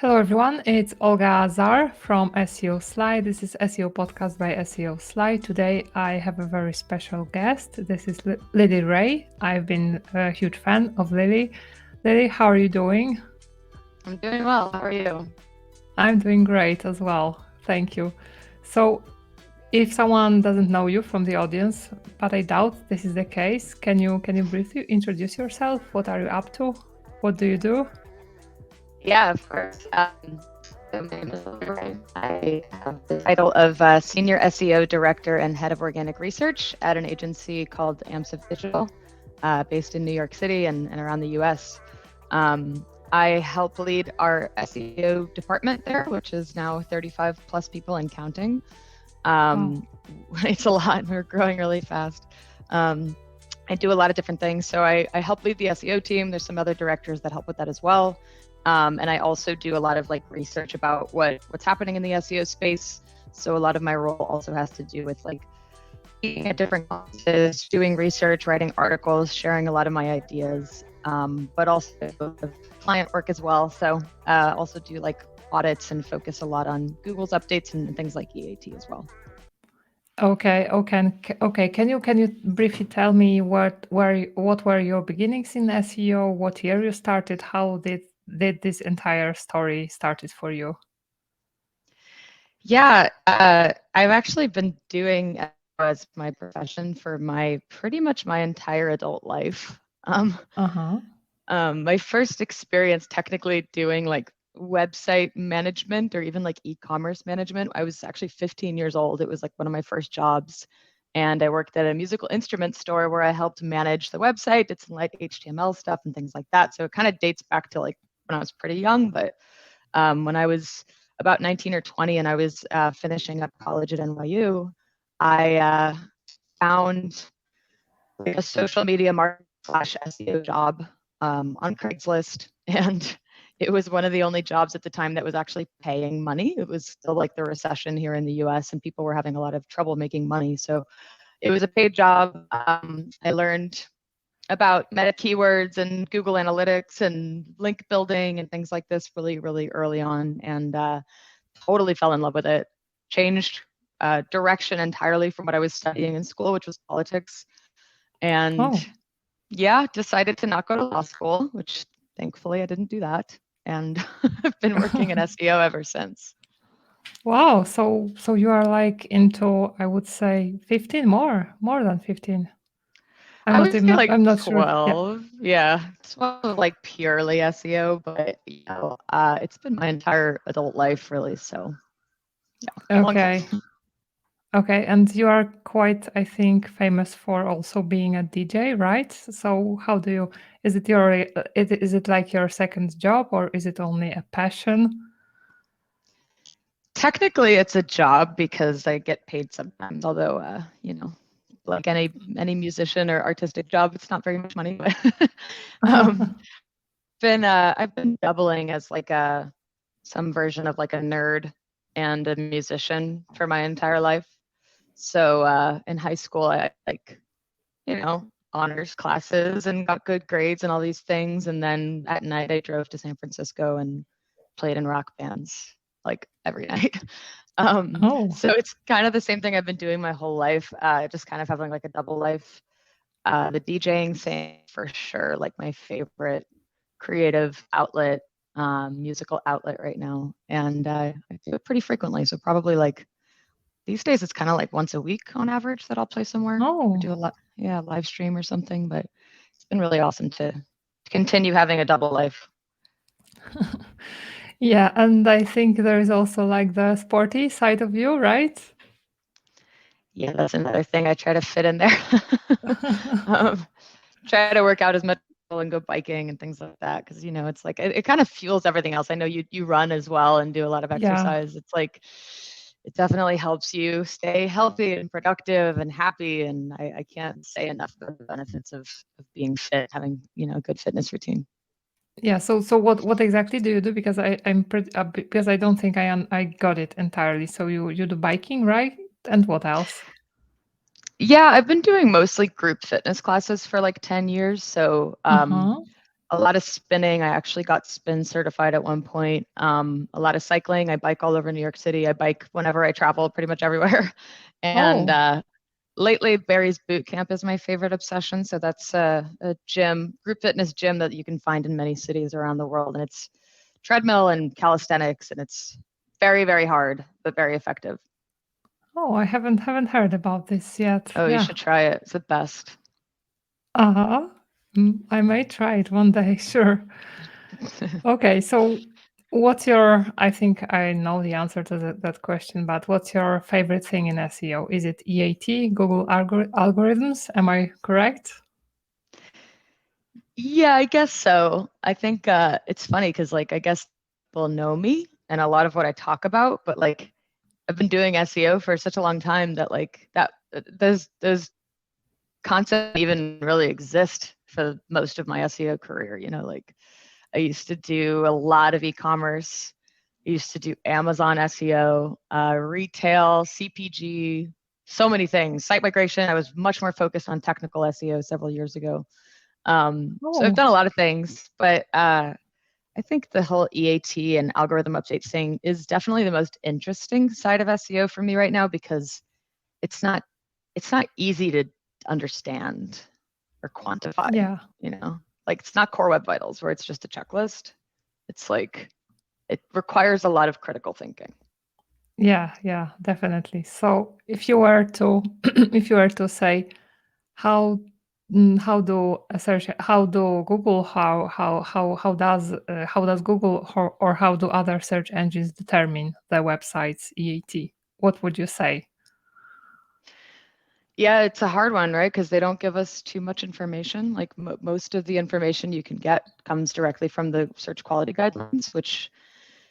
Hello everyone, it's Olga Azar from SEO Slide. This is SEO podcast by SEO Slide. Today I have a very special guest. This is Lily Ray. I've been a huge fan of Lily. Lily, how are you doing? I'm doing well. How are you? I'm doing great as well. Thank you. So, if someone doesn't know you from the audience, but I doubt this is the case, can you briefly introduce yourself? What are you up to? What do you do? Yeah, of course. So my name is Lily Ray. I have the title of Senior SEO Director and Head of Organic Research at an agency called Amsive Digital, based in New York City and around the US. I help lead our SEO department there, which is now 35 plus people and counting. Wow. It's a lot. We're growing really fast. I do a lot of different things. So I help lead the SEO team. There's some other directors that help with that as well. And I also do a lot of research about what's happening in the SEO space. So a lot of my role also has to do with being at different conferences, doing research, writing articles, sharing a lot of my ideas, but also client work as well. So also do audits and focus a lot on Google's updates and things like E-A-T as well. Okay. Can you briefly tell me what were your beginnings in SEO? What year you started? How did this entire story started for you? Yeah, I've actually been doing SEO as my profession for pretty much my entire adult life. Uh-huh. My first experience technically doing website management or even e-commerce management, I was actually 15 years old. It was one of my first jobs. And I worked at a musical instrument store where I helped manage the website, did some HTML stuff and things like that. So it kind of dates back to when I was pretty young. But when I was about 19 or 20 and I was finishing up college at NYU, I found a social media marketing / SEO job on Craigslist. And it was one of the only jobs at the time that was actually paying money. It was still the recession here in the US and people were having a lot of trouble making money. So it was a paid job. I learned about meta keywords and Google Analytics and link building and things like this really, really early on, and totally fell in love with it. Changed direction entirely from what I was studying in school, which was politics. And Oh, yeah, decided to not go to law school, which thankfully I didn't do that. And I've been working in SEO ever since. wow. So you are into, I would say, 15, more than 15. I would say I'm not sure. Yeah. 12. Yeah, 12 purely SEO, but it's been my entire adult life really. So yeah, long time. Okay. Okay, and you are quite, I think, famous for also being a DJ, right? So how do you, is it like your second job or is it only a passion? Technically, it's a job because I get paid sometimes. Although, like any musician or artistic job, it's not very much money. But um, I've been doubling as some version of a nerd and a musician for my entire life. So in high school, I honors classes and got good grades and all these things. And then at night, I drove to San Francisco and played in rock bands every night. Oh, So it's kind of the same thing I've been doing my whole life, just kind of having a double life. The DJing thing for sure, my favorite creative outlet, musical outlet right now. And I do it pretty frequently. So probably these days it's kind of once a week on average that I'll play somewhere or oh. do live stream or something. But it's been really awesome to continue having a double life. Yeah, and I think there is also the sporty side of you, right? Yeah, that's another thing I try to fit in there. um, Try to work out as much and go biking and things like that because it's it kind of fuels everything else. I know you run as well and do a lot of Yeah. exercise. It's it definitely helps you stay healthy and productive and happy. And I can't say enough about the benefits of being fit, having a good fitness routine. Yeah, so what exactly do you do? Because because I don't think I got it entirely. So you do biking, right? And what else? Yeah, I've been doing mostly group fitness classes for 10 years. So Uh-huh. A lot of spinning. I actually got spin certified at one point. A lot of cycling. I bike all over New York City. I bike whenever I travel, pretty much everywhere. And Oh, lately, Barry's Boot Camp is my favorite obsession. So that's a gym, group fitness gym that you can find in many cities around the world. And it's treadmill and calisthenics, and it's very, very hard, but very effective. oh, I haven't heard about this yet. Oh, you Yeah. should try it. It's the best. Uh-huh. I may try it one day, sure. Okay, so what's your, I think I know the answer to that question, but what's your favorite thing in SEO? Is it EAT, Google algorithms? Am I correct? Yeah, I guess so. I think it's funny because, like, I guess people know me and a lot of what I talk about, but like, I've been doing SEO for such a long time that like that those concepts even really exist for most of my SEO career. You know, like I used to do a lot of e-commerce. I used to do Amazon SEO, retail, CPG, so many things. Site migration. I was much more focused on technical SEO several years ago. So I've Oh, done a lot of things, but I think the whole EAT and algorithm updates thing is definitely the most interesting side of SEO for me right now because it's not it's not easy to understand or quantify, yeah. you know? Like it's not core web vitals where it's just a checklist. It's like it requires a lot of critical thinking. Yeah, yeah, definitely. So if you were to if you were to say how how do a search how do Google how does Google or how do other search engines determine the website's EAT? What would you say? Yeah, it's a hard one, right? Because they don't give us too much information. Like most of the information you can get comes directly from the search quality guidelines, which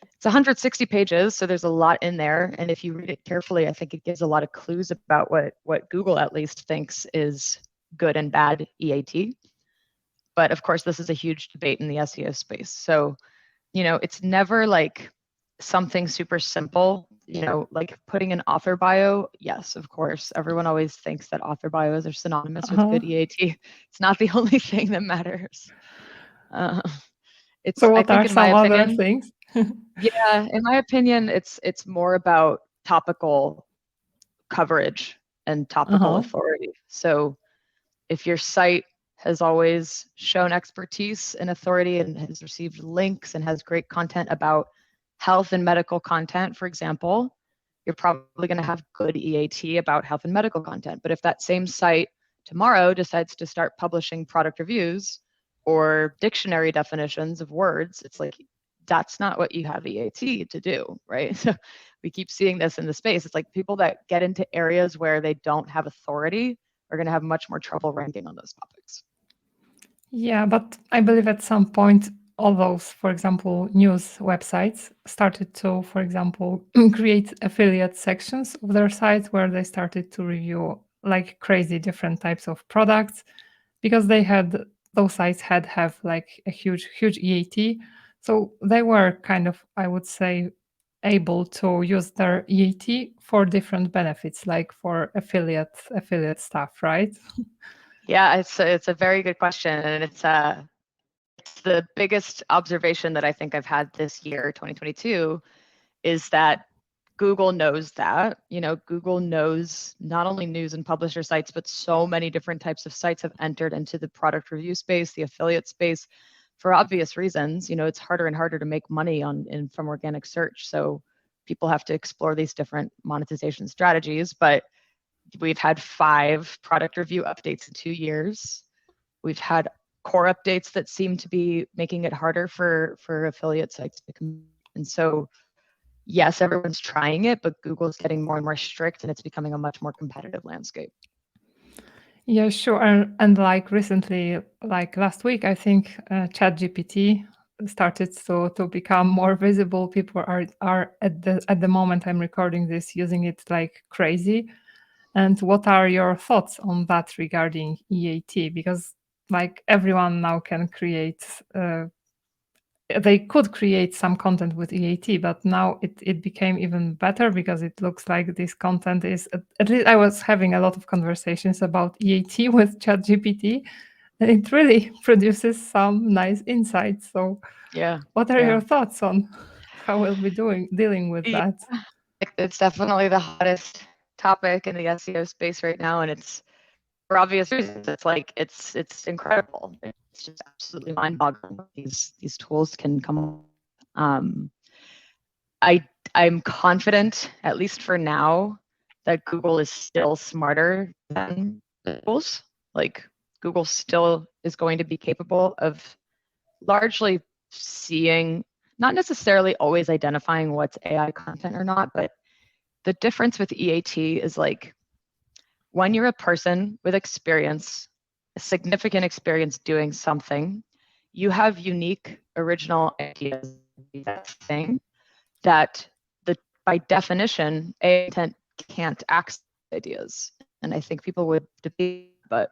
it's 160 pages, so there's a lot in there. And if you read it carefully, I think it gives a lot of clues about what Google at least thinks is good and bad EAT. But of course, this is a huge debate in the SEO space. So, you know, it's never like something super simple, you know, like putting an author bio. Yes, of course. Everyone always thinks that author bios are synonymous with Uh-huh. good EAT. It's not the only thing that matters. Uh, So I what think are in my some other opinion, things? yeah, in my opinion, it's more about topical coverage and topical Uh-huh. authority. So if your site has always shown expertise and authority and has received links and has great content about health and medical content, for example, you're probably going to have good EAT about health and medical content. But if that same site tomorrow decides to start publishing product reviews or dictionary definitions of words, it's like that's not what you have EAT to do, right? So we keep seeing this in the space. It's like people that get into areas where they don't have authority are going to have much more trouble ranking on those topics. Yeah, but I believe at some point, all those, for example, news websites started to, for example, create affiliate sections of their sites where they started to review like crazy different types of products because they had those sites had have like a huge EAT. So they were kind of, I would say, able to use their EAT for different benefits, like for affiliate stuff, right? Yeah, it's a very good question, and it's the biggest observation that I think I've had this year, 2022, is that Google knows that. You know, Google knows not only news and publisher sites, but so many different types of sites have entered into the product review space, the affiliate space, for obvious reasons. You know, it's harder and harder to make money from organic search, so people have to explore these different monetization strategies. But we've had 5 product review updates in 2 years. We've had core updates that seem to be making it harder for affiliate sites to come. And so, yes, everyone's trying it, but Google's getting more and more strict, and it's becoming a much more competitive landscape. Yeah, sure. And like recently, like last week, I think ChatGPT started to become more visible. People are at the moment I'm recording this using it like crazy. And what are your thoughts on that regarding EAT? Because like everyone now can create they could create some content with EAT, but now it became even better because it looks like this content is at least I was having a lot of conversations about EAT with ChatGPT, And it really produces some nice insights. So Yeah. what are Yeah. your thoughts on how we'll be dealing with Yeah. that? It's definitely the hottest topic in the SEO space right now, and it's for obvious reasons. It's like it's incredible. It's just absolutely mind-boggling what these tools can come up with. I I'm confident, at least for now, that Google is still smarter than the tools. Like Google still is going to be capable of largely seeing, not necessarily always identifying what's AI content or not, but the difference with E-A-T is like when you're a person with experience, significant experience doing something, you have unique, original ideas. That thing that the by definition, AI content can't access ideas, and I think people would debate, but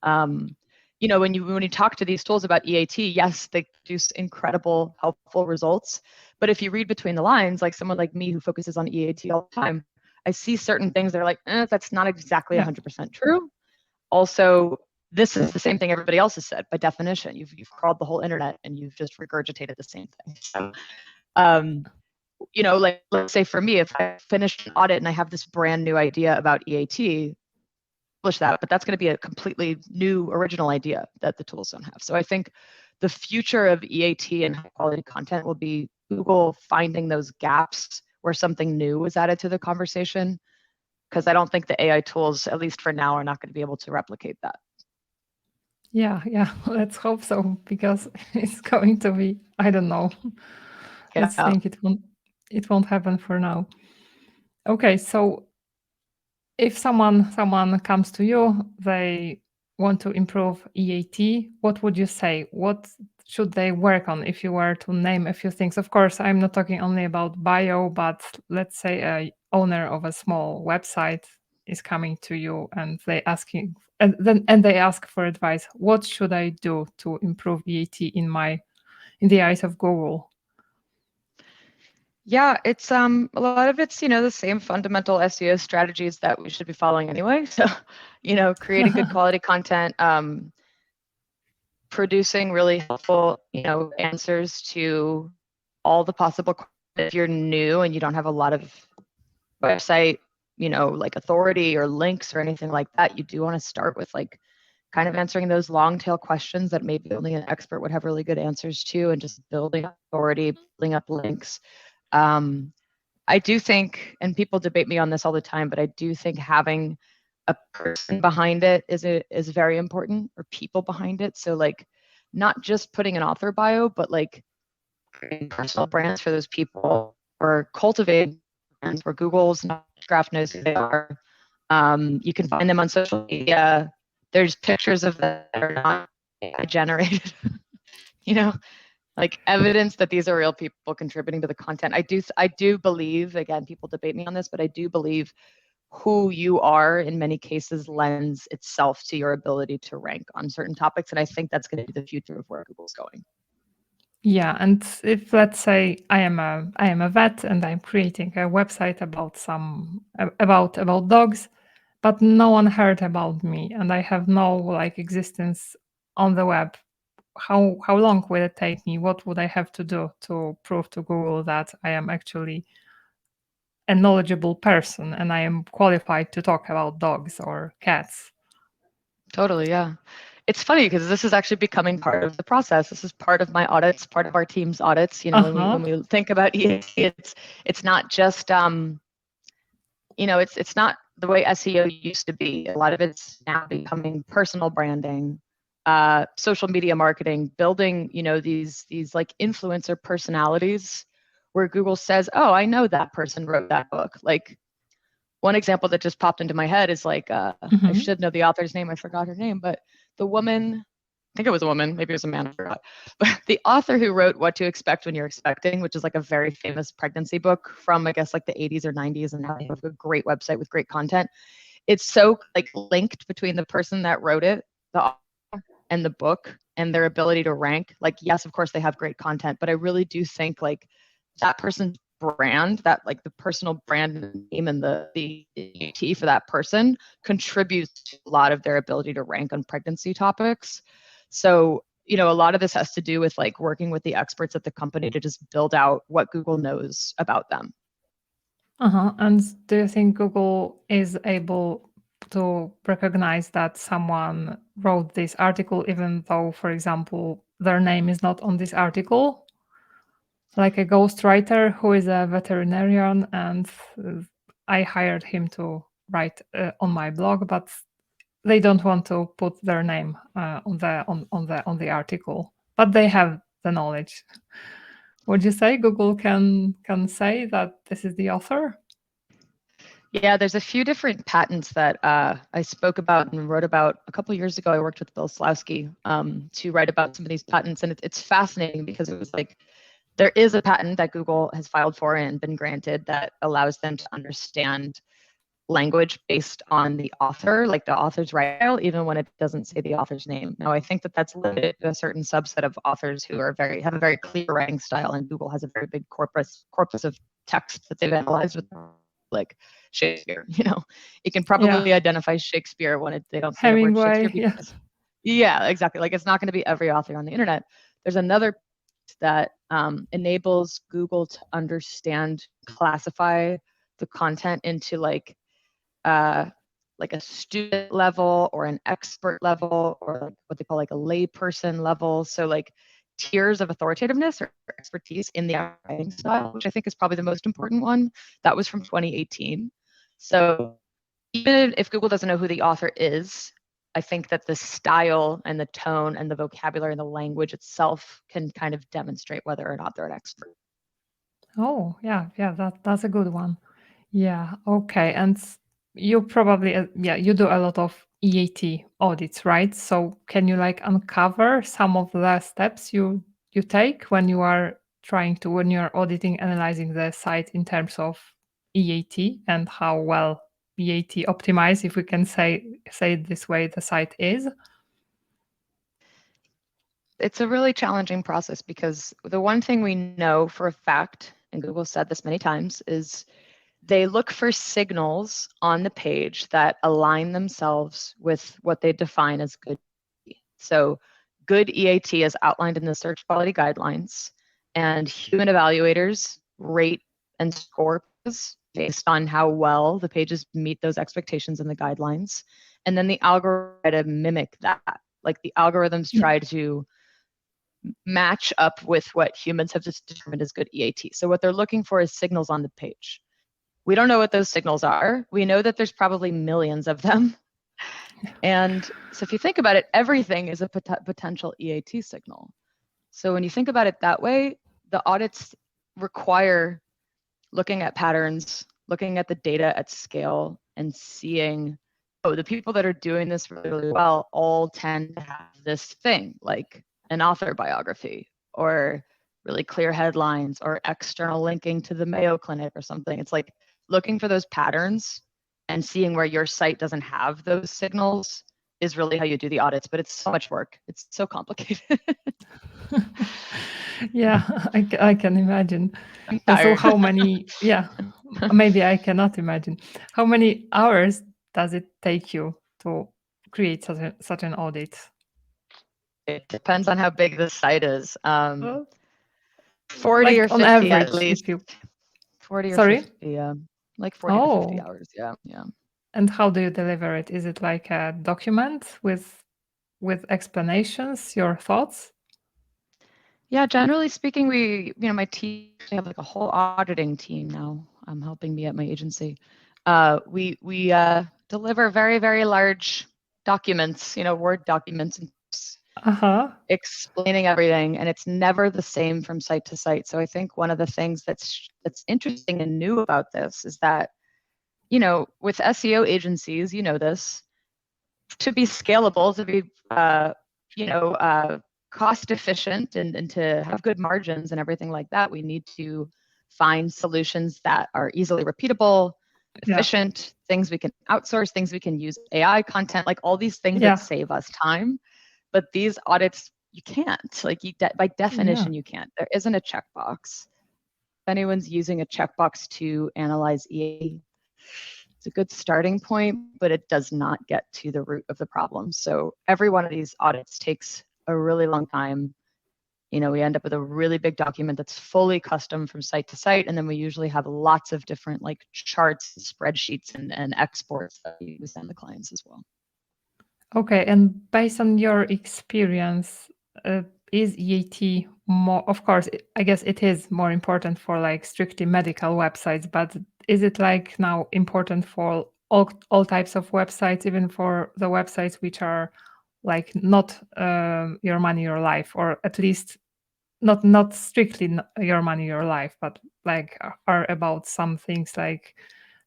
um, when you talk to these tools about EAT, yes, they produce incredible, helpful results. But if you read between the lines, like someone like me who focuses on EAT all the time, I see certain things that are like, that's not exactly Yeah. 100% true. Also, this is the same thing everybody else has said by definition. You've crawled the whole internet and you've just regurgitated the same thing. So, um, like let's say for me, if I finished an audit and I have this brand new idea about EAT, publish that, but that's going to be a completely new original idea that the tools don't have. So I think the future of EAT and high quality content will be Google finding those gaps where something new was added to the conversation, because I don't think the AI tools, at least for now, are not going to be able to replicate that. Yeah, yeah. Let's hope so, because it's going to be, I don't know. Let's Yeah. think it won't happen for now. Okay, so if someone comes to you, they want to improve EAT, what would you say? What should they work on if you were to name a few things? Of course, I'm not talking only about bio, but let's say a owner of a small website is coming to you and they ask for advice. What should I do to improve EAT in the eyes of Google? Yeah, it's a lot of it's, the same fundamental SEO strategies that we should be following anyway. So, creating good quality content, producing really helpful, answers to all the possible questions. If you're new and you don't have a lot of website, like authority or links or anything like that, you do want to start with like kind of answering those long tail questions that maybe only an expert would have really good answers to, and just building up authority, building up links. I do think, and people debate me on this all the time, but I do think having a person behind it is very important, or people behind it. So like not just putting an author bio, but like creating personal brands for those people, or cultivating brands where Google's graph knows who they are. You can find them on social media. There's pictures of them that are not AI generated, you know, like evidence that these are real people contributing to the content. I do believe, again, people debate me on this, but I do believe who you are in many cases lends itself to your ability to rank on certain topics. And I think that's going to be the future of where Google's going. Yeah, and if let's say I am a vet and I'm creating a website about about dogs, but no one heard about me and I have no like existence on the web, how long will it take me? What would I have to do to prove to Google that I am actually a knowledgeable person and I am qualified to talk about dogs or cats? Totally, yeah. It's funny because this is actually becoming part of the process. This is part of my audits, part of our team's audits. Uh-huh. When we think about EAT, it's not just it's not the way SEO used to be. A lot of it's now becoming personal branding, social media marketing, building, these like influencer personalities where Google says, "Oh, I know that person wrote that book." Like one example that just popped into my head is like I Mhm. should know the author's name. I forgot her name, but the woman, I think it was a woman, maybe it was a man, I forgot. But the author who wrote What to Expect When You're Expecting, which is like a very famous pregnancy book from I guess like the 80s or 90s, and now they have a great website with great content. It's so like linked between the person that wrote it, the author, and the book, and their ability to rank. Like, yes, of course they have great content, but I really do think like that person's brand, that like the personal brand name and the E-A-T for that person contributes to a lot of their ability to rank on pregnancy topics. So, a lot of this has to do with like working with the experts at the company to just build out what Google knows about them. And do you think Google is able to recognize that someone wrote this article, even though, for example, their name is not on this article? Like a ghostwriter who is a veterinarian, and I hired him to write on my blog, but they don't want to put their name on the article, but they have the knowledge. Would you say Google can say that this is the author? Yeah, there's a few different patents that I spoke about and wrote about a couple of years ago. I worked with Bill Slawski to write about some of these patents, and it's fascinating because it was like there is a patent that Google has filed for and been granted that allows them to understand language based on the author, like the author's writing, even when it doesn't say the author's name. Now, I think that that's limited to a certain subset of authors who are have a very clear writing style, and Google has a very big corpus of text that they've analyzed with, like Shakespeare. You can probably identify Shakespeare when they don't say the word Shakespeare, Hemingway, because yeah, exactly. Like it's not going to be every author on the internet. There's another that enables Google to understand, classify the content into like a student level or an expert level, or what they call like a layperson level. So like tiers of authoritativeness or expertise in the writing style, which I think is probably the most important one. That was from 2018. So even if Google doesn't know who the author is, I think that the style and the tone and the vocabulary and the language itself can kind of demonstrate whether or not they're an expert. Oh, yeah, that's a good one. Yeah, okay. And you probably, you do a lot of E-A-T audits, right? So can you like uncover some of the steps you take when you're auditing, analyzing the site in terms of E-A-T and how well E-A-T optimized, if we can say it this way, the site is? It's a really challenging process because the one thing we know for a fact, and Google said this many times, is they look for signals on the page that align themselves with what they define as good. So good E-A-T is outlined in the search quality guidelines, and human evaluators rate and score based on how well the pages meet those expectations in the guidelines. And then the algorithm mimic that. Like the algorithms try to match up with what humans have just determined as good E-A-T. So what they're looking for is signals on the page. We don't know what those signals are. We know that there's probably millions of them. And so if you think about it, everything is a potential E-A-T signal. So when you think about it that way, the audits require looking at patterns, looking at the data at scale, and seeing, oh, the people that are doing this really, really well all tend to have this thing, like an author biography or really clear headlines or external linking to the Mayo Clinic or something. It's like looking for those patterns and seeing where your site doesn't have those signals is really how you do the audits, but it's so much work. It's so complicated. Yeah, I can imagine. I'm And so tired. how many, maybe I cannot imagine. How many hours does it take you to create such an audit? It depends on how big the site is. Well, 40 or like on 50 at average, least. if you 40 or sorry? 50, like 40 to 50 Oh, hours. Yeah, yeah. and how do you deliver it? Is it like a document with explanations, your thoughts? Yeah, generally speaking, my team, we have like a whole auditing team now helping me at my agency. We deliver very, very large documents, Word documents, and Uh-huh. explaining everything, and it's never the same from site to site. So I think one of the things that's interesting and new about this is that, with SEO agencies, this, to be scalable, to be cost efficient, and to have good margins and everything like that, we need to find solutions that are easily repeatable, Yeah. efficient, things we can outsource, things we can use AI content, like all these things Yeah. that save us time. But these audits, you can't. Like by Yeah. definition, you can't. There isn't a checkbox. anyone's using a checkbox to analyze E-A-T, it's a good starting point, but it does not get to the root of the problem. So every one of these audits takes a really long time. You know, we end up with a really big document that's fully custom from site to site, and then we usually have lots of different like charts, spreadsheets, and exports that we send the clients as well. Okay, and based on your experience, is EAT more? Of course, I guess it is more important for like strictly medical websites, but is it like now important for all types of websites, even for the websites which are like not your money, your life, or at least not strictly your money, your life, but like are about some things like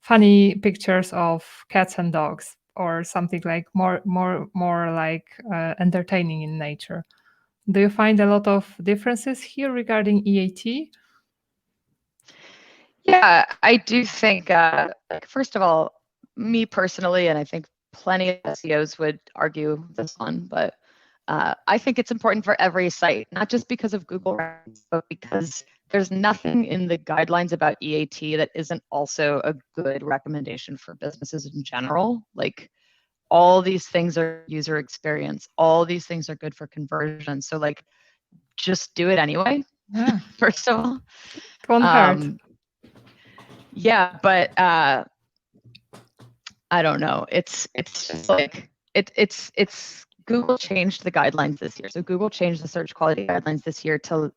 funny pictures of cats and dogs or something like more like entertaining in nature. Do you find a lot of differences here regarding EAT? Yeah, I do think, like, first of all, me personally, and I think plenty of SEOs would argue this one, but I think it's important for every site, not just because of Google rankings, but because there's nothing in the guidelines about EAT that isn't also a good recommendation for businesses in general. Like, all these things are user experience, all these things are good for conversion. So, like, just do it anyway, Yeah, first of all. it won't hurt. Yeah, but I don't know. It's just like it's Google changed the guidelines this year. So Google changed the search quality guidelines this year to,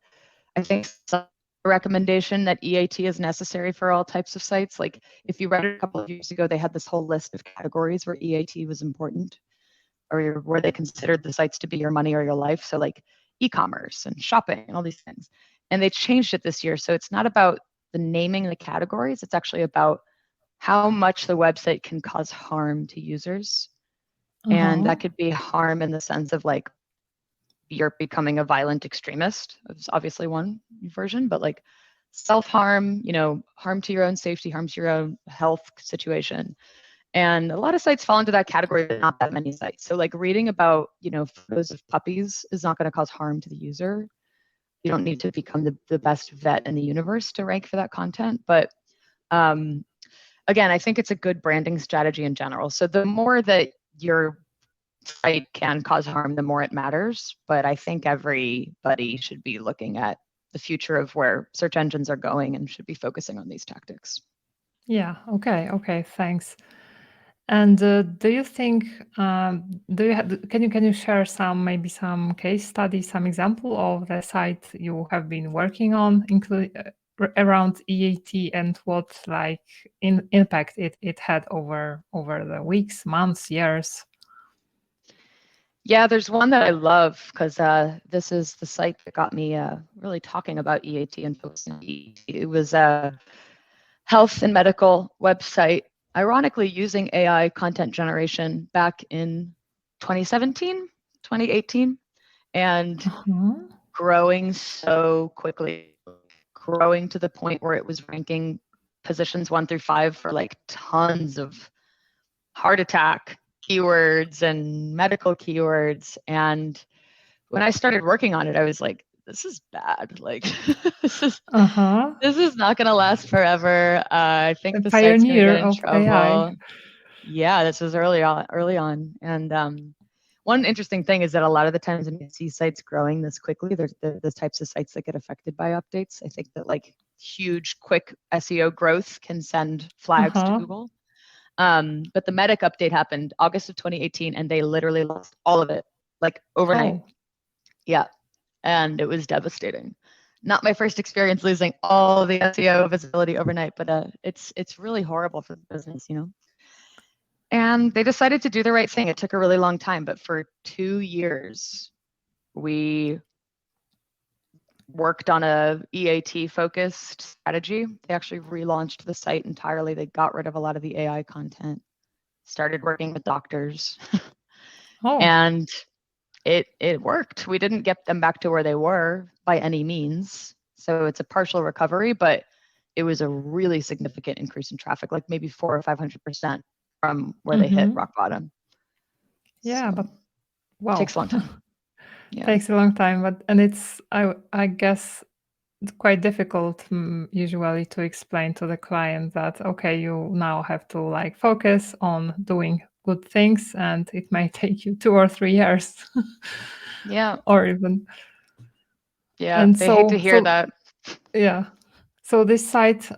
I think, some recommendation that EAT is necessary for all types of sites. Like if you read it a couple of years ago, they had this whole list of categories where EAT was important, or where they considered the sites to be your money or your life. So like e-commerce and shopping and all these things. And they changed it this year. So it's not about the naming the categories. It's actually about how much the website can cause harm to users. And that could be harm in the sense of like you're becoming a violent extremist. It's obviously one version, but like self-harm, you know, harm to your own safety, harm to your own health situation. And a lot of sites fall into that category, but not that many sites. So like reading about, you know, photos of puppies is not going to cause harm to the user. You don't need to become the best vet in the universe to rank for that content. But again, I think it's a good branding strategy in general. So the more that your site can cause harm, the more it matters. But I think everybody should be looking at the future of where search engines are going and should be focusing on these tactics. Yeah. Okay. Thanks. And do you think do you have, can you share maybe some case study, some example of the site you have been working on, including around EAT, and what like impact it had over the weeks, months, years? Yeah, there's one that I love because this is the site that got me really talking about EAT and focusing on EAT. It was a health and medical website, ironically using AI content generation back in 2017, 2018, and growing so quickly, growing to the point where it was ranking positions 1 through 5 for like tons of heart attack keywords and medical keywords. And when I started working on it, I was like, this is bad. Like this is not going to last forever. I think the site's going to Pioneer get in of AI. trouble. Yeah, this was early on. And one interesting thing is that a lot of the times when you see sites growing this quickly, there's the types of sites that get affected by updates. I think that like huge, quick SEO growth can send flags to Google. But the Medic update happened August of 2018, and they literally lost all of it, like overnight. Oh. Yeah, and it was devastating. Not my first experience losing all the SEO visibility overnight, but it's really horrible for the business, you know. And they decided to do the right thing. It took a really long time, but for 2 years, we worked on a EAT focused strategy. They actually relaunched the site entirely. They got rid of a lot of the AI content, started working with doctors, and it worked. We didn't get them back to where they were by any means. So it's a partial recovery, but it was a really significant increase in traffic, like maybe 400 or 500% from where they hit rock bottom. Yeah, so, but wow. Takes a long time. Yeah. Takes a long time, but and it's I guess it's quite difficult usually to explain to the client that, okay, you now have to like focus on doing good things, and it may take you 2 or 3 years. Yeah. Or even. Yeah. And They hate to so hear that. yeah. So this site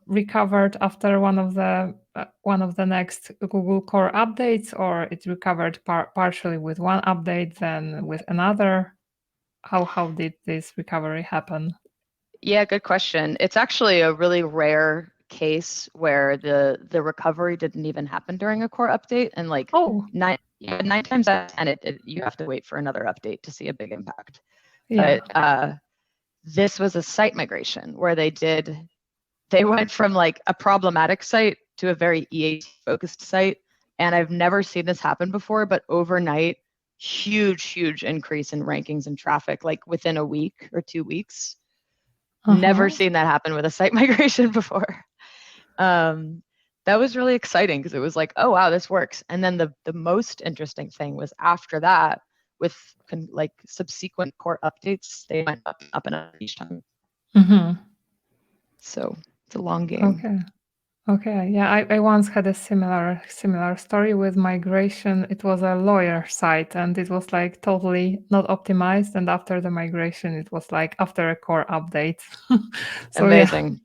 recovered after one of the next Google Core updates, or it recovered partially with one update, then with another. How did this recovery happen? Yeah, good question. It's actually a really rare case where the recovery didn't even happen during a core update, and like Oh, nine times out of 10, you have to wait for another update to see a big impact. yeah. But this was a site migration where they went from like a problematic site to a very E-A-T focused site, and I've never seen this happen before. But overnight, huge increase in rankings and traffic, like within a week or 2 weeks. Never Uh-huh. seen that happen with a site migration before. That was really exciting because it was like, oh wow, this works. And then the most interesting thing was after that, with like subsequent core updates, they went up and up each time. Mm-hmm. So it's a long game. Okay. Okay. Yeah, I once had a similar story with migration. It was a lawyer site, and it was like totally not optimized. And after the migration, it was like after a core update. So yeah, Amazing.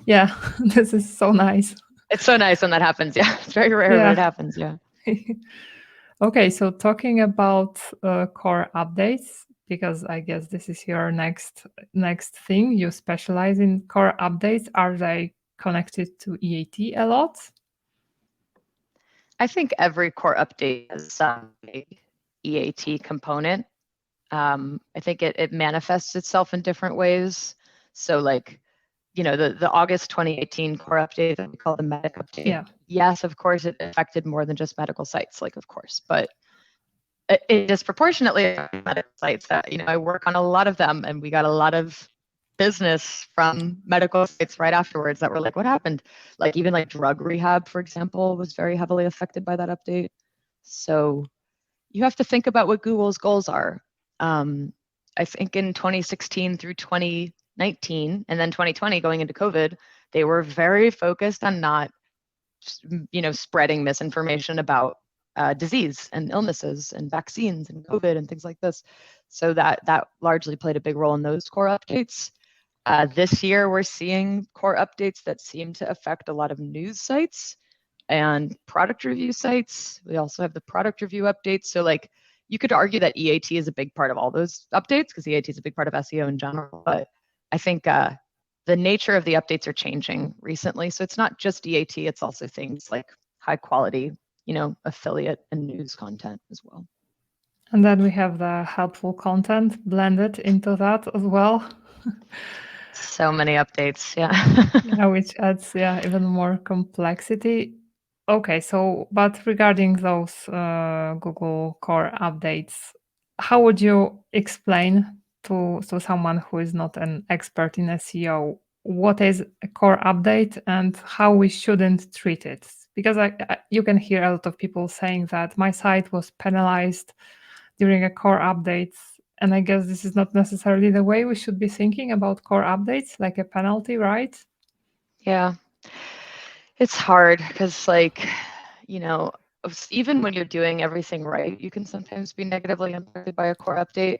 yeah, this is so nice. It's so nice when that happens. Yeah, it's very rare, but it Yeah. happens. Yeah. Okay, so talking about core updates, because I guess this is your next thing. You specialize in core updates. Are they connected to EAT a lot? I think every core update has some big E-A-T component. I think it manifests itself in different ways. So like, the August 2018 core update that we call the medic update. Yeah. Yes, of course, it affected more than just medical sites, like of course, but it disproportionately affected medical sites. That I work on a lot of them, and we got a lot of business from medical sites right afterwards that were like, what happened? Like even like drug rehab, for example, was very heavily affected by that update. So you have to think about what Google's goals are. I think in 2016 through 2019, and then 2020 going into COVID, they were very focused on not, spreading misinformation about disease and illnesses and vaccines and COVID and things like this. So that largely played a big role in those core updates. This year, we're seeing core updates that seem to affect a lot of news sites and product review sites. We also have the product review updates. So like you could argue that EAT is a big part of all those updates because EAT is a big part of SEO in general. But I think the nature of the updates are changing recently. So it's not just EAT, it's also things like high quality, affiliate and news content as well. And then we have the helpful content blended into that as well. So many updates. Yeah. Yeah, which adds even more complexity. Okay, so but regarding those Google Core updates, how would you explain to someone who is not an expert in SEO what is a core update and how we shouldn't treat it? Because you can hear a lot of people saying that my site was penalized during a core update, and I guess this is not necessarily the way we should be thinking about core updates, like a penalty, right? Yeah. It's hard because, like, even when you're doing everything right, you can sometimes be negatively impacted by a core update.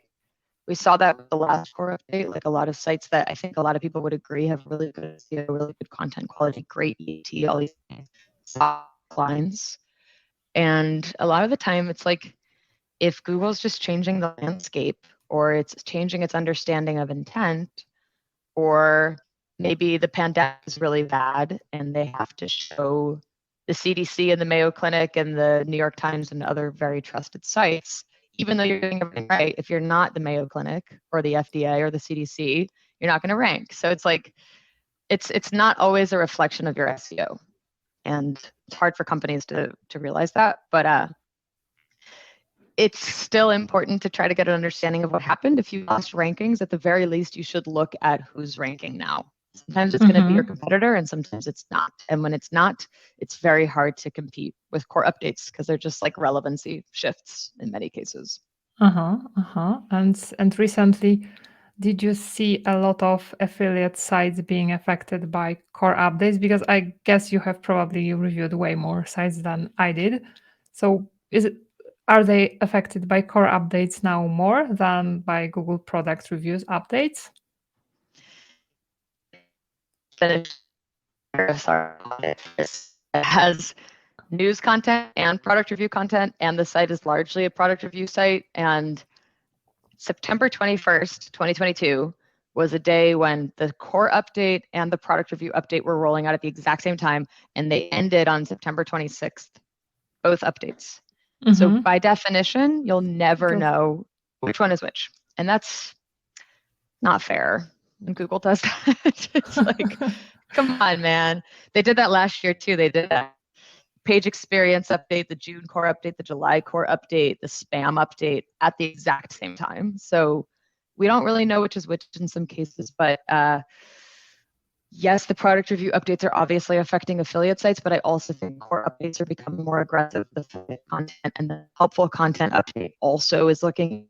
We saw that with the last core update, like a lot of sites that I think a lot of people would agree have really good SEO, really good content quality, great ET, all these things, saw declines. And a lot of the time, it's like if Google's just changing the landscape or it's changing its understanding of intent, or maybe the pandemic is really bad and they have to show the CDC and the Mayo Clinic and the New York Times and other very trusted sites, even though you're doing everything right, if you're not the Mayo Clinic or the FDA or the CDC, you're not going to rank. So it's like it's not always a reflection of your SEO, and it's hard for companies to realize that. But it's still important to try to get an understanding of what happened. If you lost rankings, at the very least, you should look at who's ranking now. Sometimes it's going to be your competitor and sometimes it's not. And when it's not, it's very hard to compete with core updates because they're just like relevancy shifts in many cases. And recently did you see a lot of affiliate sites being affected by core updates? Because I guess you have probably reviewed way more sites than I did. So are they affected by core updates now more than by Google product reviews updates? Finish our audit first. It has news content and product review content, and the site is largely a product review site. And September 21st, 2022 was a day when the core update and the product review update were rolling out at the exact same time, and they ended on September 26th, both updates. So by definition, you'll never know which one is which. And that's not fair when Google does that. It's like, come on, man. They did that last year too. They did that page experience update, the June core update, the July core update, the spam update at the exact same time. So we don't really know which is which in some cases, but yes, the product review updates are obviously affecting affiliate sites, but I also think core updates are becoming more aggressive with affiliate content, and the helpful content update also is looking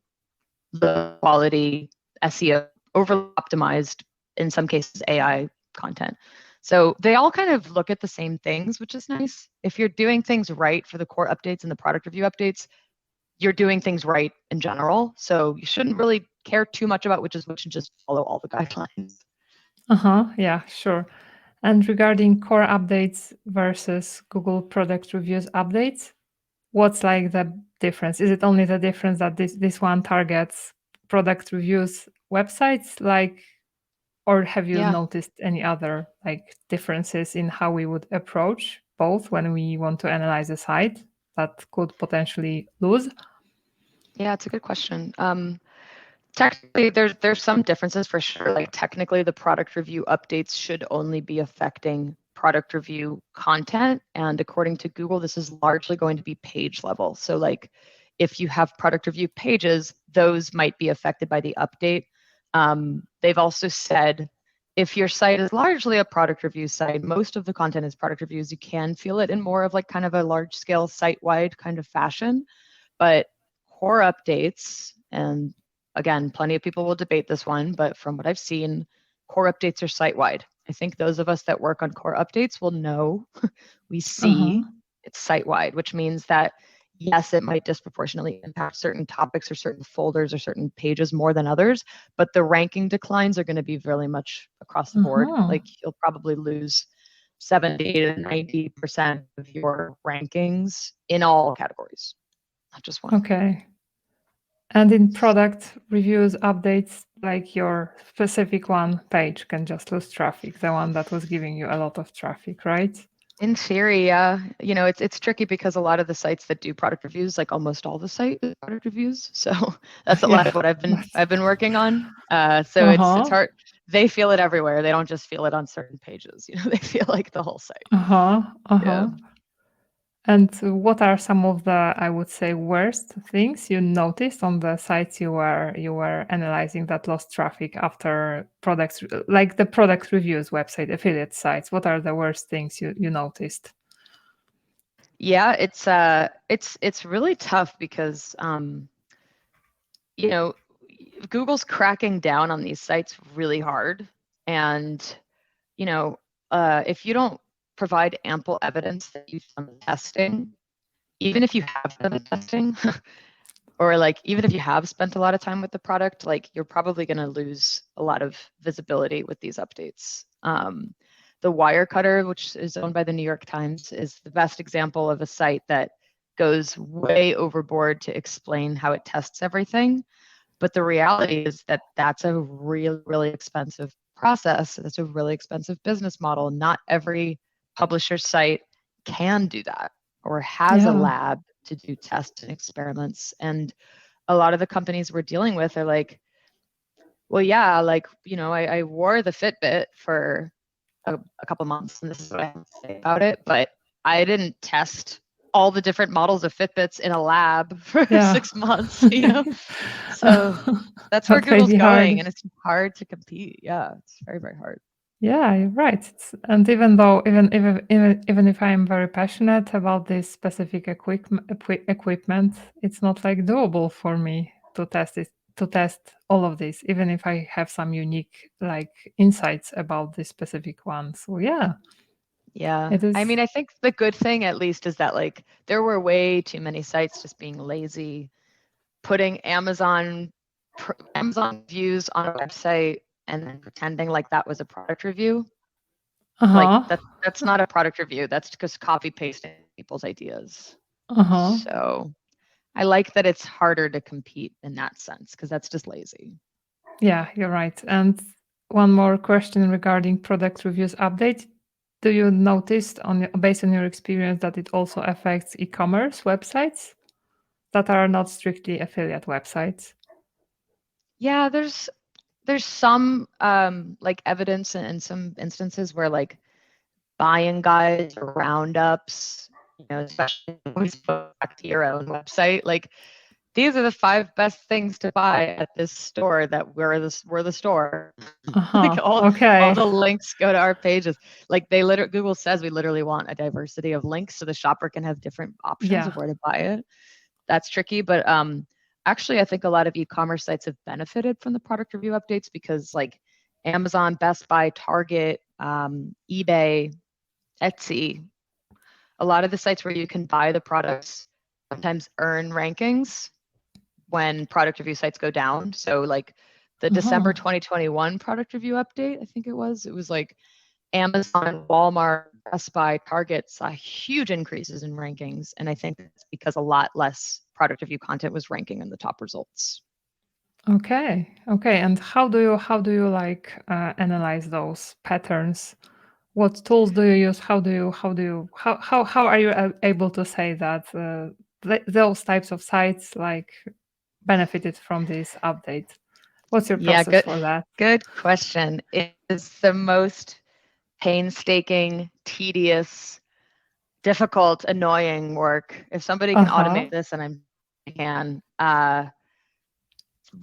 at the quality SEO over optimized, in some cases AI content. So they all kind of look at the same things, which is nice. If you're doing things right for the core updates and the product review updates, you're doing things right in general. So you shouldn't really care too much about which is which and just follow all the guidelines. Yeah, sure. And regarding core updates versus Google product reviews updates, what's like the difference? Is it only the difference that this one targets product reviews websites, like, or have you Yeah. noticed any other like differences in how we would approach both when we want to analyze a site that could potentially lose? Yeah, it's a good question. Technically, there's some differences for sure. Like technically, the product review updates should only be affecting product review content, and according to Google, this is largely going to be page level. So like, if you have product review pages, those might be affected by the update. They've also said if your site is largely a product review site, most of the content is product reviews, you can feel it in more of like kind of a large scale site-wide kind of fashion. But core updates, and again, plenty of people will debate this one, but from what I've seen, core updates are site-wide. I think those of us that work on core updates will know we see it's site-wide, which means that yes, it might disproportionately impact certain topics or certain folders or certain pages more than others, but the ranking declines are going to be really much across the board. Like you'll probably lose 70 to 90% of your rankings in all categories, not just one. Okay. And in product reviews updates, like your specific one page can just lose traffic, the one that was giving you a lot of traffic, right? In theory, yeah. You know, it's tricky because a lot of the sites that do product reviews, like almost all the site is product reviews. So that's a lot of what I've been working on. So it's hard. They feel it everywhere. They don't just feel it on certain pages. You know, they feel like the whole site. Yeah. And what are some of the, I would say, worst things you noticed on the sites you were analyzing that lost traffic after products, like the product reviews website, affiliate sites? What are the worst things you noticed? Yeah, it's really tough because you know, Google's cracking down on these sites really hard, and you know, if you don't provide ample evidence that you've done the testing, even if you have done the testing, or like even if you have spent a lot of time with the product, like you're probably going to lose a lot of visibility with these updates. The Wirecutter, which is owned by the New York Times, is the best example of a site that goes way overboard to explain how it tests everything. But the reality is that that's a really, really expensive process. That's a really expensive business model. Not every publisher site can do that or has a lab to do tests and experiments. And a lot of the companies we're dealing with are like, well, yeah, like, you know, I wore the Fitbit for a couple months, and this is what I have to say about it, but I didn't test all the different models of Fitbits in a lab for 6 months, you know? So that's where Google's going, and it's hard to compete. Yeah, it's very, very hard. Yeah, you're right. And even though, even if I am very passionate about this specific equipment, it's not like doable for me to to test all of this, even if I have some unique like insights about this specific one. So yeah, Yeah. it I is. mean, I think the good thing at least is that like there were way too many sites just being lazy, putting Amazon views on a website and then pretending like that was a product review. Like Uh-huh. that's not a product review. That's just copy pasting people's ideas. Uh-huh. So I like that it's harder to compete in that sense because that's just lazy. Yeah, you're right. And one more question regarding product reviews update. Do you notice based on your experience that it also affects e-commerce websites that are not strictly affiliate websites? Yeah, there's some like evidence in some instances where like buying guides or roundups, especially always go back to your own website. Like these are the 5 best things to buy at this store that we're the store. Like Uh-huh. all Okay. the links go to our pages. Like Google says we literally want a diversity of links so the shopper can have different options Yeah. of where to buy it. That's tricky, but actually I think a lot of e-commerce sites have benefited from the product review updates because like Amazon, Best Buy, Target, eBay, Etsy, a lot of the sites where you can buy the products sometimes earn rankings when product review sites go down. So like the Uh-huh. December 2021 product review update, I think it was like Amazon, Walmart, Best Buy, Target saw huge increases in rankings. And I think it's because a lot less product review content was ranking in the top results. Okay. Okay. And how do you like analyze those patterns? What tools do you use? How are you able to say that those types of sites like benefited from this update? What's your Yeah, process good for that? good question. It is the most painstaking, tedious, difficult, annoying work. If somebody can Uh-huh. automate this, and I can,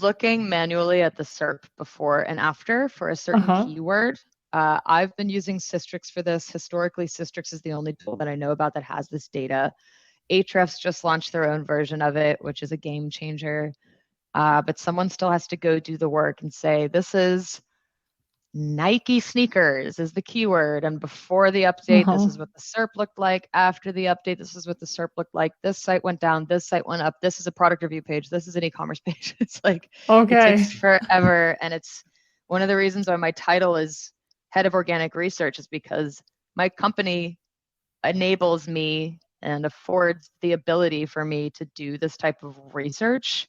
looking manually at the SERP before and after for a certain Uh-huh. keyword. I've been using Systrix for this. Historically, Systrix is the only tool that I know about that has this data. Ahrefs just launched their own version of it, which is a game changer. But someone still has to go do the work and say, this is Nike sneakers is the keyword. And before the update, this Uh-huh. is what the SERP looked like. After the update, this is what the SERP looked like. This site went down. This site went up. This is a product review page. This is an e-commerce page. It's like, it Okay. takes forever. And it's one of the reasons why my title is head of organic research is because my company enables me and affords the ability for me to do this type of research.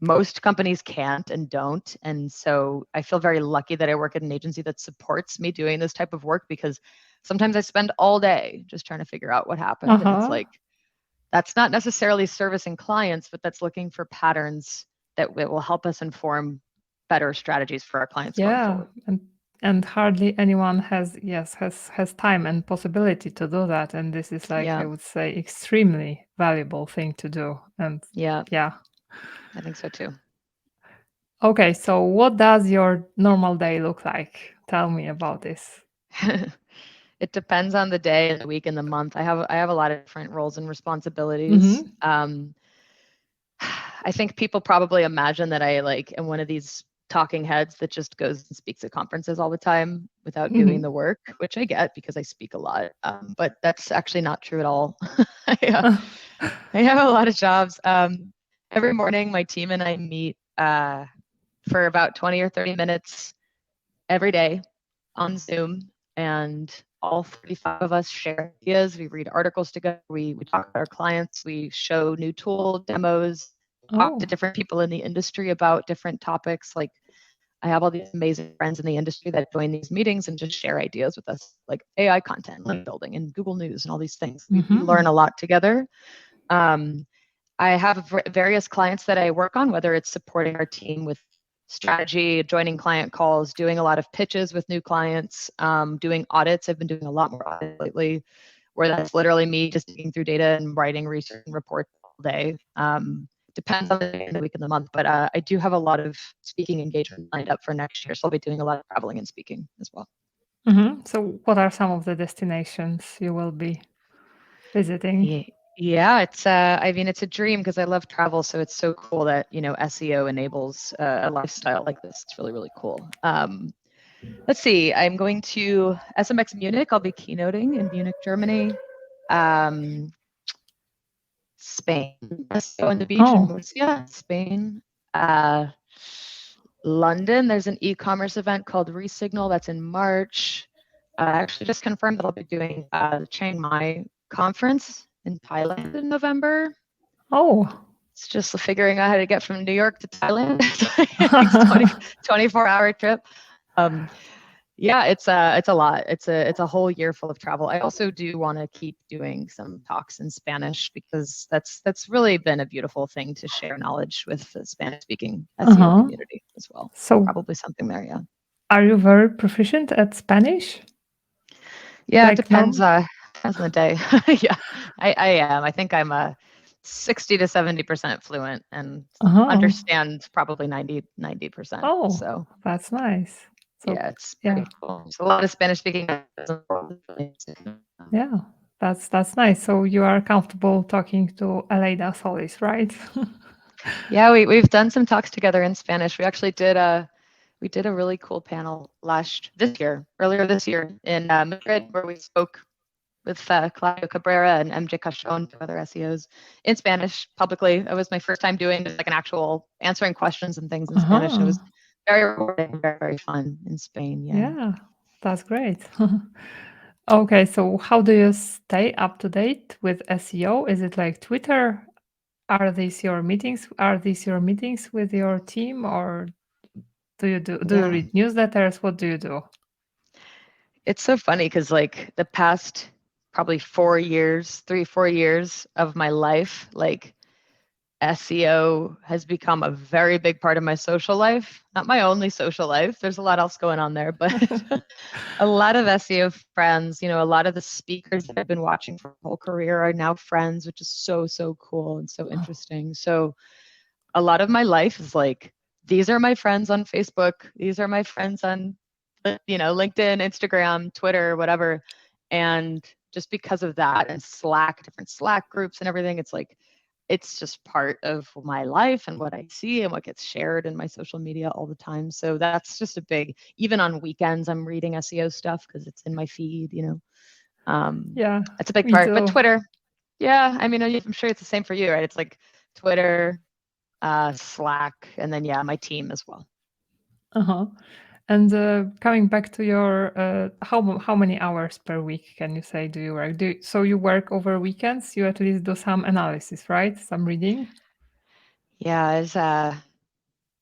Most companies can't and don't. And so I feel very lucky that I work at an agency that supports me doing this type of work because sometimes I spend all day just trying to figure out what happened. And it's Uh-huh. like, that's not necessarily servicing clients, but that's looking for patterns that will help us inform better strategies for our clients going Yeah. forward. And hardly anyone has time and possibility to do that. And this is like, I Yeah. would say, extremely valuable thing to do. And Yeah. yeah. I think so too. Okay, so what does your normal day look like? Tell me about this. It depends on the day and the week and the month. I have a lot of different roles and responsibilities. Mm-hmm. I think people probably imagine that I like am one of these talking heads that just goes and speaks at conferences all the time without doing Mm-hmm. the work, which I get because I speak a lot. But that's actually not true at all. I, uh, I have a lot of jobs. Every morning, my team and I meet for about 20 or 30 minutes every day on Zoom, and all 35 of us share ideas. We read articles together. We talk about our clients. We show new tool demos, talk to Oh. different people in the industry about different topics. Like I have all these amazing friends in the industry that join these meetings and just share ideas with us, like AI content, link building, and Google News, and all these things. We Mm-hmm. learn a lot together. Um, I have various clients that I work on, whether it's supporting our team with strategy, joining client calls, doing a lot of pitches with new clients, doing audits. I've been doing a lot more audits lately, where that's literally me just digging through data and writing research and reports all day. Depends on the day and the week and the month, but I do have a lot of speaking engagement lined up for next year, so I'll be doing a lot of traveling and speaking as well. Mm-hmm. So what are some of the destinations you will be visiting? Yeah. Yeah, it's I mean it's a dream because I love travel, so it's so cool that, SEO enables a lifestyle like this. It's really, really cool. Let's see. I'm going to SMX Munich. I'll be keynoting in Munich, Germany. Um, Spain. SEO on the beach in Oh, Murcia, Spain. Uh, London, there's an e-commerce event called Resignal that's in March. I actually just confirmed that I'll be doing the Chiang Mai conference in Thailand in November. oh. It's just figuring out how to get from New York to Thailand. It's 24-hour trip. Um, yeah, it's a lot. It's a whole year full of travel. I also do want to keep doing some talks in Spanish because that's really been a beautiful thing to share knowledge with the Spanish speaking SEO Uh-huh. community as well. So So, probably something there, yeah. are you very proficient at Spanish? Yeah, it Like depends, normal? depends on the day. Yeah, I am. I think I'm a 60 to 70% fluent and Uh-huh. understand probably 90%. Oh, So that's nice. So, yeah, it's yeah, pretty cool. There's a lot of Spanish speaking. yeah, that's nice. So you are comfortable talking to Aleida Solis, right? Yeah, we've done some talks together in Spanish. We did a really cool panel earlier this year in Madrid, where we spoke with Claudio Cabrera and MJ Cachon, two other SEOs, in Spanish publicly. It was my first time doing like an actual answering questions and things in Spanish. It Uh-huh. was very rewarding, very, very fun in Spain. Yeah. Yeah, that's great. Okay, so how do you stay up to date with SEO? Is it like Twitter? Are these your meetings? Are these your meetings with your team, or do you Yeah. read newsletters? What do you do? It's so funny because like the past probably 4 years, 4 years of my life, like SEO has become a very big part of my social life. Not my only social life. There's a lot else going on there, but a lot of SEO friends, a lot of the speakers that I've been watching for my whole career are now friends, which is so, so cool and so interesting. So a lot of my life is like, these are my friends on Facebook. These are my friends on, LinkedIn, Instagram, Twitter, whatever. And just because of that and Slack, different Slack groups and everything, it's like, it's just part of my life and what I see and what gets shared in my social media all the time. So that's just a big, even on weekends, I'm reading SEO stuff because it's in my feed. Yeah, That's a big me part. But too. Twitter, yeah, I mean, I'm sure it's the same for you, right? It's like Twitter, Slack, and then, yeah, my team as well. Uh-huh. And coming back to your how many hours per week can you say do you work? So you work over weekends? You at least do some analysis, right? Some reading. Yeah,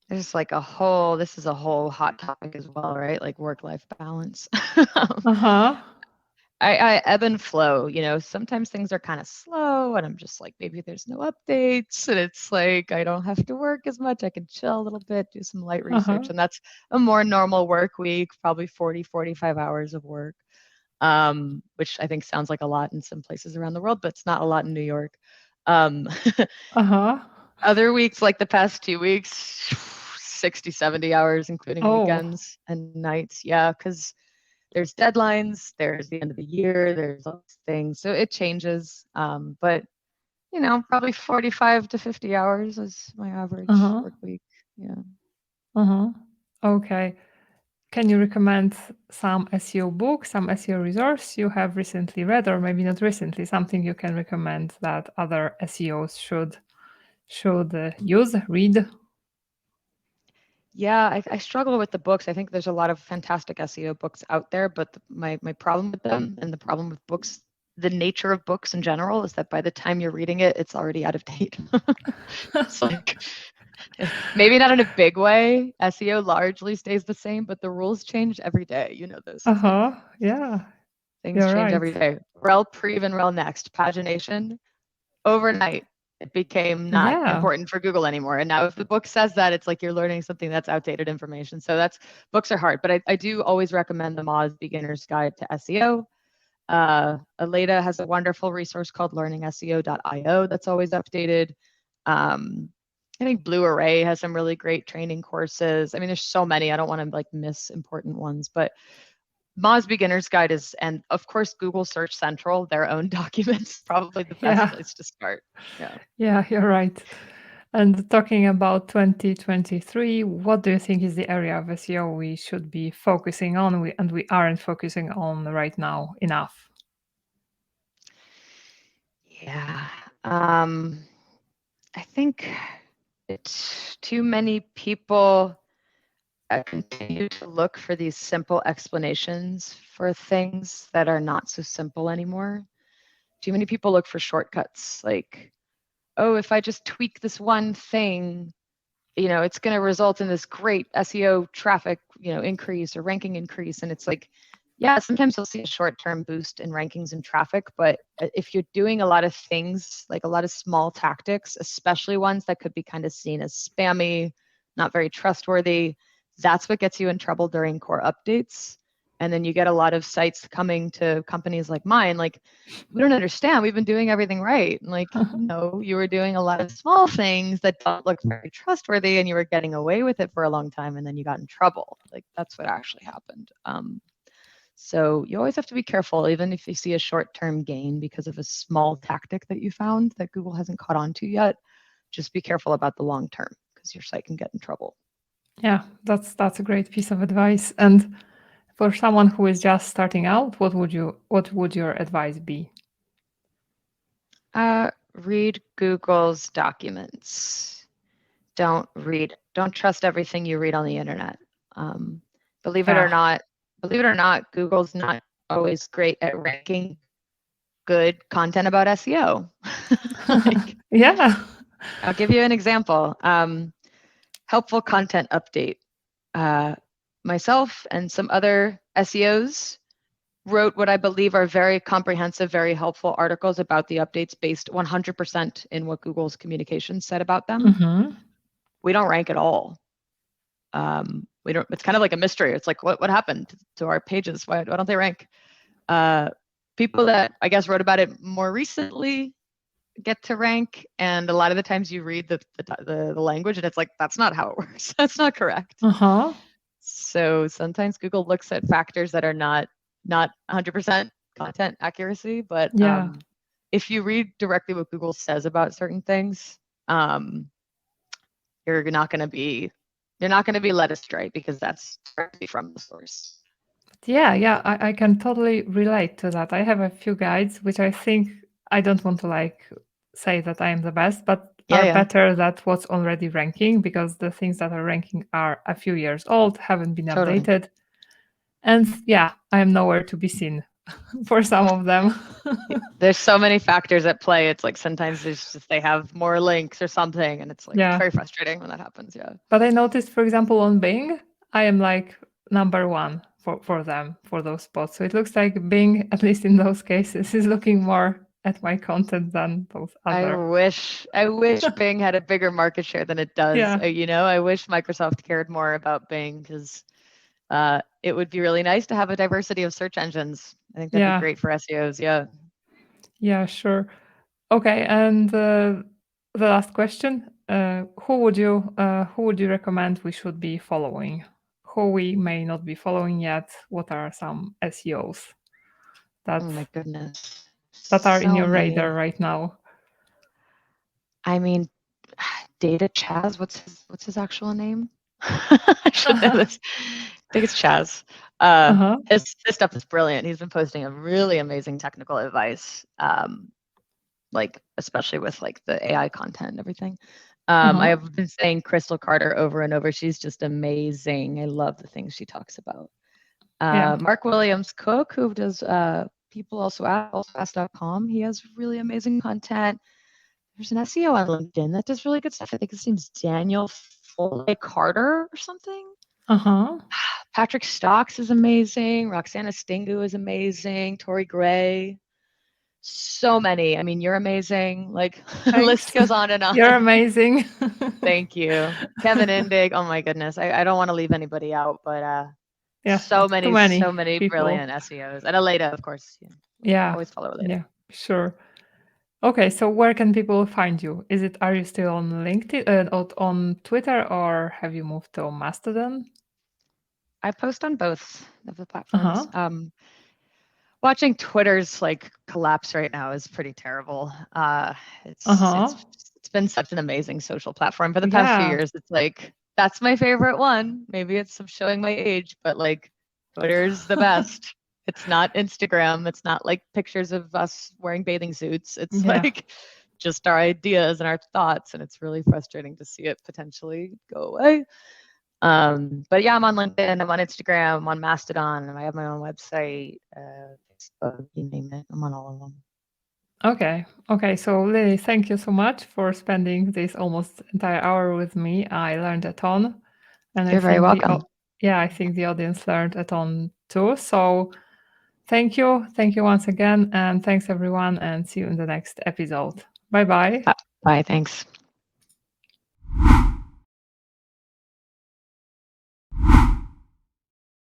there's like this is a whole hot topic as well, right? Like work-life balance. Uh huh. I ebb and flow, sometimes things are kind of slow and I'm just like, maybe there's no updates and it's like, I don't have to work as much. I can chill a little bit, do some light Uh research. huh. And that's a more normal work week, probably 45 hours of work, which I think sounds like a lot in some places around the world, but it's not a lot in New York. Um, Uh huh. Other weeks, like the past 2 weeks, 60, 70 hours, including Oh. weekends and nights. Yeah, because there's deadlines, there's the end of the year, there's all these things. So it changes. But probably 45 to 50 hours is my Uh average huh. work week. Yeah. Uh huh. Okay. Can you recommend some SEO book, some SEO resource you have recently read, or maybe not recently, something you can recommend that other SEOs should use, read? Yeah, I struggle with the books. I think there's a lot of fantastic SEO books out there, but my problem with them and the problem with books, the nature of books in general, is that by the time you're reading it, it's already out of date. It's like maybe not in a big way. SEO largely stays the same, but the rules change every day. You know this. It's like Uh-huh. Yeah, things you're change right. every day. Rel Prev and Rel Next, pagination, overnight, it became not Yeah. important for Google anymore. And now if the book says that, it's like you're learning something that's outdated information. So books are hard, but I do always recommend the Moz Beginner's Guide to SEO. Aleda has a wonderful resource called learningseo.io that's always updated. I think Blue Array has some really great training courses. I mean, there's so many. I don't want to like miss important ones, but Moz Beginner's Guide is, and of course, Google Search Central, their own documents, probably the best Yeah. place to start. Yeah. Yeah, you're right. And talking about 2023, what do you think is the area of SEO we should be focusing on and we aren't focusing on right now enough? Yeah. I think it's too many people continue to look for these simple explanations for things that are not so simple anymore. Too many people look for shortcuts, like, oh, if I just tweak this one thing, it's going to result in this great SEO traffic, increase or ranking increase. And it's like, yeah, sometimes you'll see a short-term boost in rankings and traffic, but if you're doing a lot of things, like a lot of small tactics, especially ones that could be kind of seen as spammy, not very trustworthy, that's what gets you in trouble during core updates. And then you get a lot of sites coming to companies like mine, like, we don't understand. We've been doing everything right. And like, no, you were doing a lot of small things that don't look very trustworthy and you were getting away with it for a long time and then you got in trouble. Like, that's what actually happened. So you always have to be careful, even if you see a short-term gain because of a small tactic that you found that Google hasn't caught on to yet. Just be careful about the long term because your site can get in trouble. Yeah, that's a great piece of advice. And for someone who is just starting out, what would your advice be? Read Google's documents. Don't trust everything you read on the internet. Believe it Yeah. or not, Google's not always great at ranking good content about SEO. Like, Yeah. I'll give you an example. Helpful content update. Myself and some other SEOs wrote what I believe are very comprehensive, very helpful articles about the updates based 100% in what Google's communications said about them. Mm-hmm. We don't rank at all. We don't. It's kind of like a mystery. It's like, what happened to our pages? Why don't they rank? People that I guess wrote about it more recently get to rank, and a lot of the times you read the language, and it's like, that's not how it works. That's not correct. Uh-huh. So sometimes Google looks at factors that are not 100% content accuracy, but Yeah. if you read directly what Google says about certain things, you're not going to be led astray because that's directly from the source. Yeah, I can totally relate to that. I have a few guides which I think I don't want to say that I am the best, but are Yeah. better than what's already ranking because the things that are ranking are a few years old, haven't been Totally. updated. And yeah, I am nowhere to be seen for some of them. There's so many factors at play. It's like sometimes they have more links or something, and it's like, it's Yeah. very frustrating when that happens. Yeah. But I noticed, for example, on Bing, I am like number one for them, for those spots. So it looks like Bing, at least in those cases, is looking more at my content than those I other. wish Bing had a bigger market share than it does. Yeah. I wish Microsoft cared more about Bing because it would be really nice to have a diversity of search engines. I think that'd be Yeah. great for SEOs. Yeah. Yeah, sure. Okay, and the last question: who would you recommend we should be following? Who we may not be following yet? What are some SEOs Oh that my goodness. are in So your radar many. right now? I mean, Data Chaz, what's his actual name? I should know this. I think it's Chaz. Uh-huh. His stuff is brilliant. He's been posting a really amazing technical advice, like especially with like the AI content and everything. I Uh-huh. have been saying Crystal Carter over and over. She's just amazing. I love the things she talks about. Yeah. Mark Williams Cook, who does people also ask.com. He has really amazing content. There's an SEO on LinkedIn that does really good stuff. I think his name's Daniel Foley Carter or something. Uh-huh. Patrick Stocks is amazing. Roxana Stingu is amazing. Tori Gray. So many. I mean, you're amazing. Like, the list Thanks. goes on and on. You're amazing. Thank you. Kevin Indig. Oh my goodness. I don't want to leave anybody out, but Yeah, that's too so many many people. brilliant SEOs. And Aleda, of course. Yeah. Yeah. Always follow Aleda. Yeah, sure. Okay, so where can people find you? Are you still on LinkedIn, on Twitter, or have you moved to Mastodon? I post on both of the platforms. Uh-huh. Watching Twitter's like collapse right now is pretty terrible. It's Uh-huh. it's been such an amazing social platform for the past few Yeah. years. It's like that's my favorite one. Maybe it's showing my age, but like Twitter's the best. It's not Instagram. It's not like pictures of us wearing bathing suits. It's Yeah. like just our ideas and our thoughts, and it's really frustrating to see it potentially go away. But yeah, I'm on LinkedIn, I'm on Instagram, I'm on Mastodon, and I have my own website, Facebook, you name it. I'm on all of them. Okay. Okay. So Lily, thank you so much for spending this almost entire hour with me. I learned a ton. And I You're very think welcome. I think the audience learned a ton too. So thank you once again, and thanks everyone, and see you in the next episode. Bye bye. Bye. Thanks.